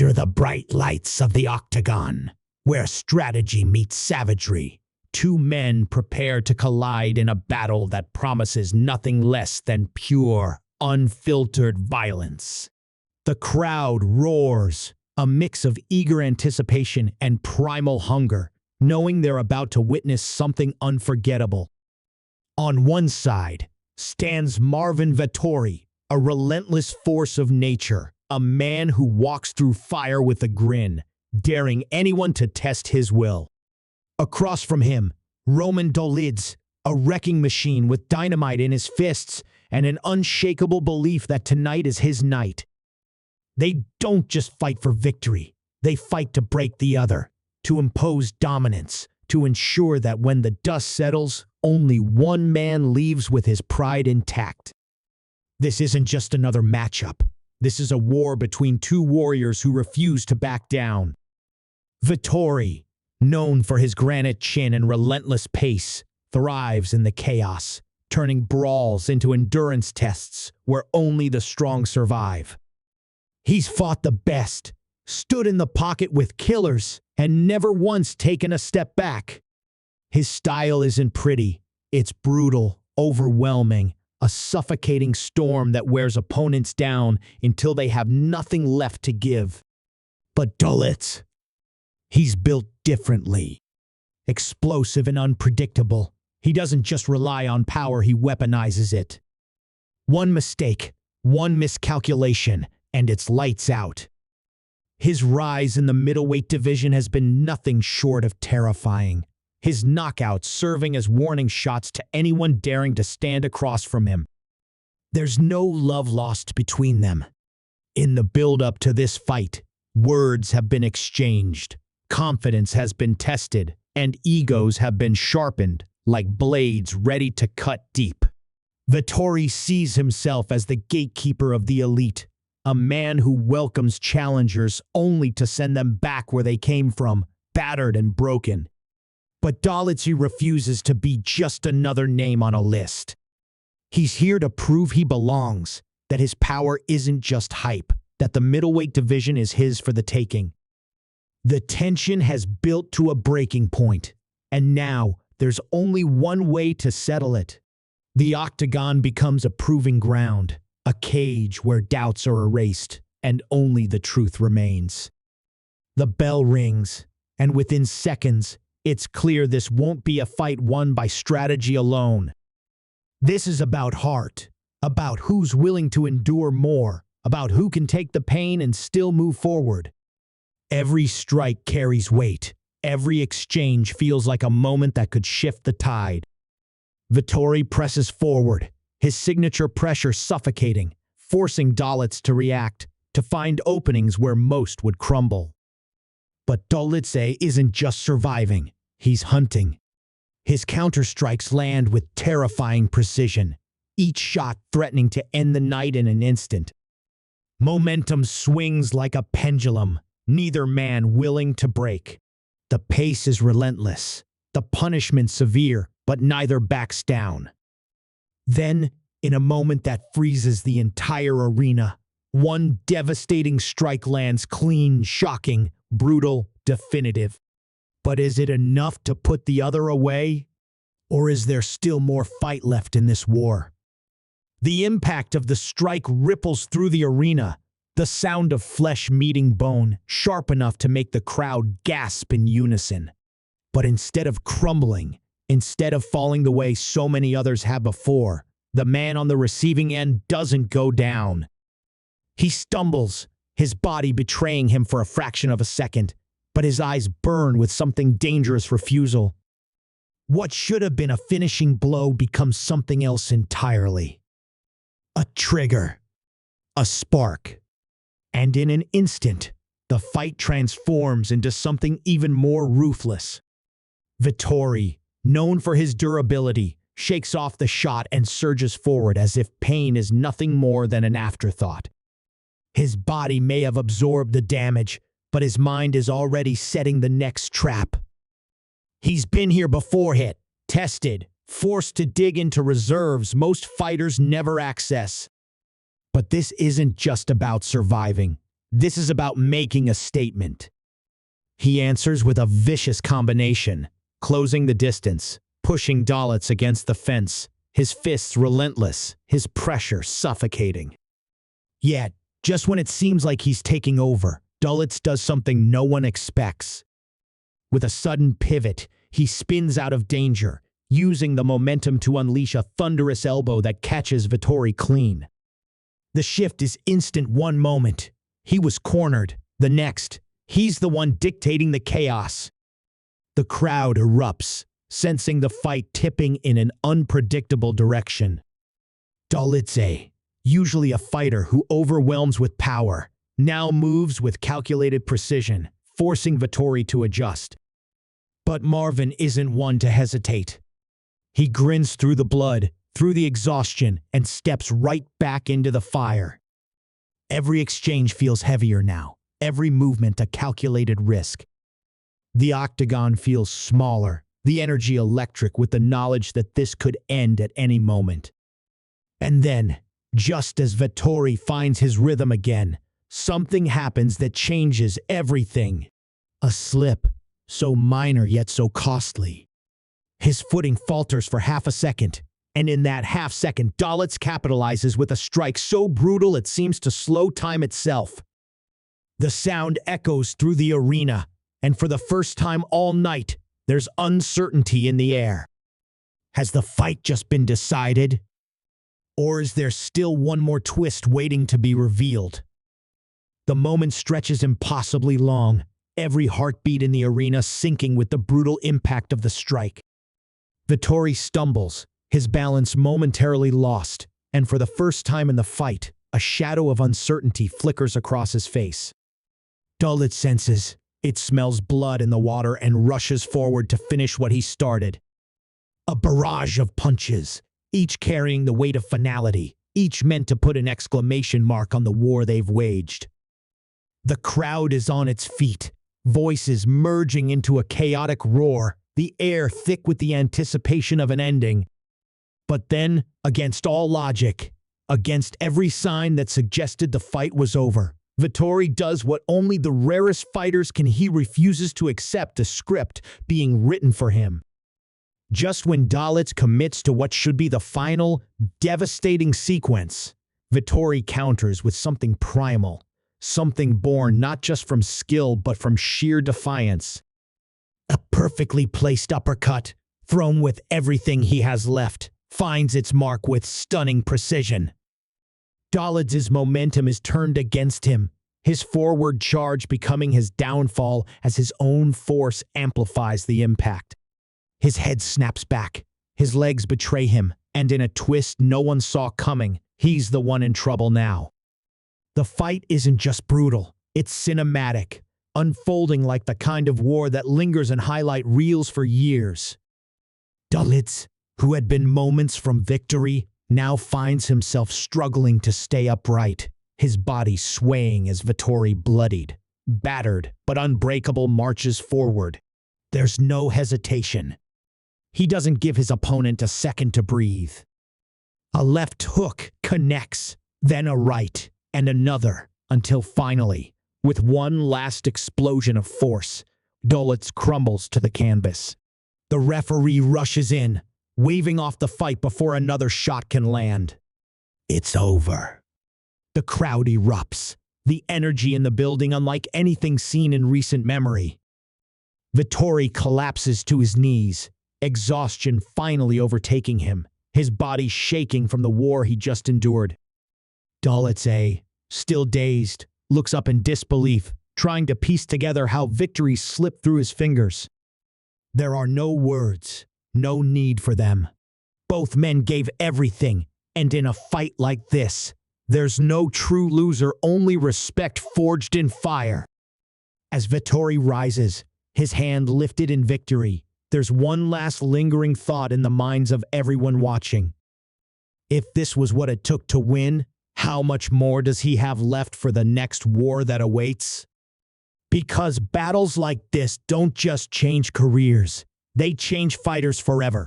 Under the bright lights of the octagon, where strategy meets savagery, two men prepare to collide in a battle that promises nothing less than pure, unfiltered violence. The crowd roars, a mix of eager anticipation and primal hunger, knowing they're about to witness something unforgettable. On one side stands Marvin Vettori, a relentless force of nature, a man who walks through fire with a grin, daring anyone to test his will. Across from him, Roman Dolidze, a wrecking machine with dynamite in his fists and an unshakable belief that tonight is his night. They don't just fight for victory, they fight to break the other, to impose dominance, to ensure that when the dust settles, only one man leaves with his pride intact. This isn't just another matchup. This is a war between two warriors who refuse to back down. Vettori, known for his granite chin and relentless pace, thrives in the chaos, turning brawls into endurance tests where only the strong survive. He's fought the best, stood in the pocket with killers, and never once taken a step back. His style isn't pretty, it's brutal, overwhelming, a suffocating storm that wears opponents down until they have nothing left to give. But Dolidze, he's built differently. Explosive and unpredictable, he doesn't just rely on power, he weaponizes it. One mistake, one miscalculation, and it's lights out. His rise in the middleweight division has been nothing short of terrifying, his knockouts serving as warning shots to anyone daring to stand across from him. There's no love lost between them. In the build-up to this fight, words have been exchanged, confidence has been tested, and egos have been sharpened like blades ready to cut deep. Vettori sees himself as the gatekeeper of the elite, a man who welcomes challengers only to send them back where they came from, battered and broken. But Dolidze refuses to be just another name on a list. He's here to prove he belongs, that his power isn't just hype, that the middleweight division is his for the taking. The tension has built to a breaking point, and now there's only one way to settle it. The octagon becomes a proving ground, a cage where doubts are erased and only the truth remains. The bell rings, and within seconds, it's clear this won't be a fight won by strategy alone. This is about heart, about who's willing to endure more, about who can take the pain and still move forward. Every strike carries weight. Every exchange feels like a moment that could shift the tide. Vettori presses forward, his signature pressure suffocating, forcing Dolidze to react, to find openings where most would crumble. But Dolidze isn't just surviving, he's hunting. His counterstrikes land with terrifying precision, each shot threatening to end the night in an instant. Momentum swings like a pendulum, neither man willing to break. The pace is relentless, the punishment severe, but neither backs down. Then, in a moment that freezes the entire arena, one devastating strike lands clean, shocking, brutal, definitive. But is it enough to put the other away? Or is there still more fight left in this war? The impact of the strike ripples through the arena, the sound of flesh meeting bone, sharp enough to make the crowd gasp in unison. But instead of crumbling, instead of falling the way so many others have before, the man on the receiving end doesn't go down. He stumbles, his body betraying him for a fraction of a second, but his eyes burn with something dangerous refusal. What should have been a finishing blow becomes something else entirely. A trigger. A spark. And in an instant, the fight transforms into something even more ruthless. Vettori, known for his durability, shakes off the shot and surges forward as if pain is nothing more than an afterthought. His body may have absorbed the damage, but his mind is already setting the next trap. He's been here before, hit, tested, forced to dig into reserves most fighters never access. But this isn't just about surviving. This is about making a statement. He answers with a vicious combination, closing the distance, pushing Dolidze against the fence, his fists relentless, his pressure suffocating. Yet, just when it seems like he's taking over, Dolidze does something no one expects. With a sudden pivot, he spins out of danger, using the momentum to unleash a thunderous elbow that catches Vettori clean. The shift is instant. One moment, he was cornered. The next, he's the one dictating the chaos. The crowd erupts, sensing the fight tipping in an unpredictable direction. Dolidze, usually a fighter who overwhelms with power, now moves with calculated precision, forcing Vettori to adjust. But Marvin isn't one to hesitate. He grins through the blood, through the exhaustion, and steps right back into the fire. Every exchange feels heavier now, every movement a calculated risk. The octagon feels smaller, the energy electric with the knowledge that this could end at any moment. And then, just as Vettori finds his rhythm again, something happens that changes everything. A slip, so minor yet so costly. His footing falters for half a second, and in that half second, Dolidze capitalizes with a strike so brutal it seems to slow time itself. The sound echoes through the arena, and for the first time all night, there's uncertainty in the air. Has the fight just been decided? Or is there still one more twist waiting to be revealed? The moment stretches impossibly long, every heartbeat in the arena sinking with the brutal impact of the strike. Vettori stumbles, his balance momentarily lost, and for the first time in the fight, a shadow of uncertainty flickers across his face. Dolidze senses, it smells blood in the water and rushes forward to finish what he started. A barrage of punches, each carrying the weight of finality, each meant to put an exclamation mark on the war they've waged. The crowd is on its feet, voices merging into a chaotic roar, the air thick with the anticipation of an ending. But then, against all logic, against every sign that suggested the fight was over, Vettori does what only the rarest fighters can. He refuses to accept a script being written for him. Just when Dolidze commits to what should be the final, devastating sequence, Vettori counters with something primal, something born not just from skill but from sheer defiance. A perfectly placed uppercut, thrown with everything he has left, finds its mark with stunning precision. Dolidze's momentum is turned against him, his forward charge becoming his downfall as his own force amplifies the impact. His head snaps back, his legs betray him, and in a twist no one saw coming, he's the one in trouble now. The fight isn't just brutal, it's cinematic, unfolding like the kind of war that lingers in highlight reels for years. Dolidze, who had been moments from victory, now finds himself struggling to stay upright, his body swaying as Vettori, bloodied, battered, but unbreakable, marches forward. There's no hesitation. He doesn't give his opponent a second to breathe. A left hook connects, then a right, and another, until finally, with one last explosion of force, Dolidze crumbles to the canvas. The referee rushes in, waving off the fight before another shot can land. It's over. The crowd erupts, the energy in the building unlike anything seen in recent memory. Vettori collapses to his knees, exhaustion finally overtaking him, his body shaking from the war he just endured. Dolidze, still dazed, looks up in disbelief, trying to piece together how victory slipped through his fingers. There are no words, no need for them. Both men gave everything, and in a fight like this, there's no true loser, only respect forged in fire. As Vettori rises, his hand lifted in victory, there's one last lingering thought in the minds of everyone watching. If this was what it took to win, how much more does he have left for the next war that awaits? Because battles like this don't just change careers, they change fighters forever.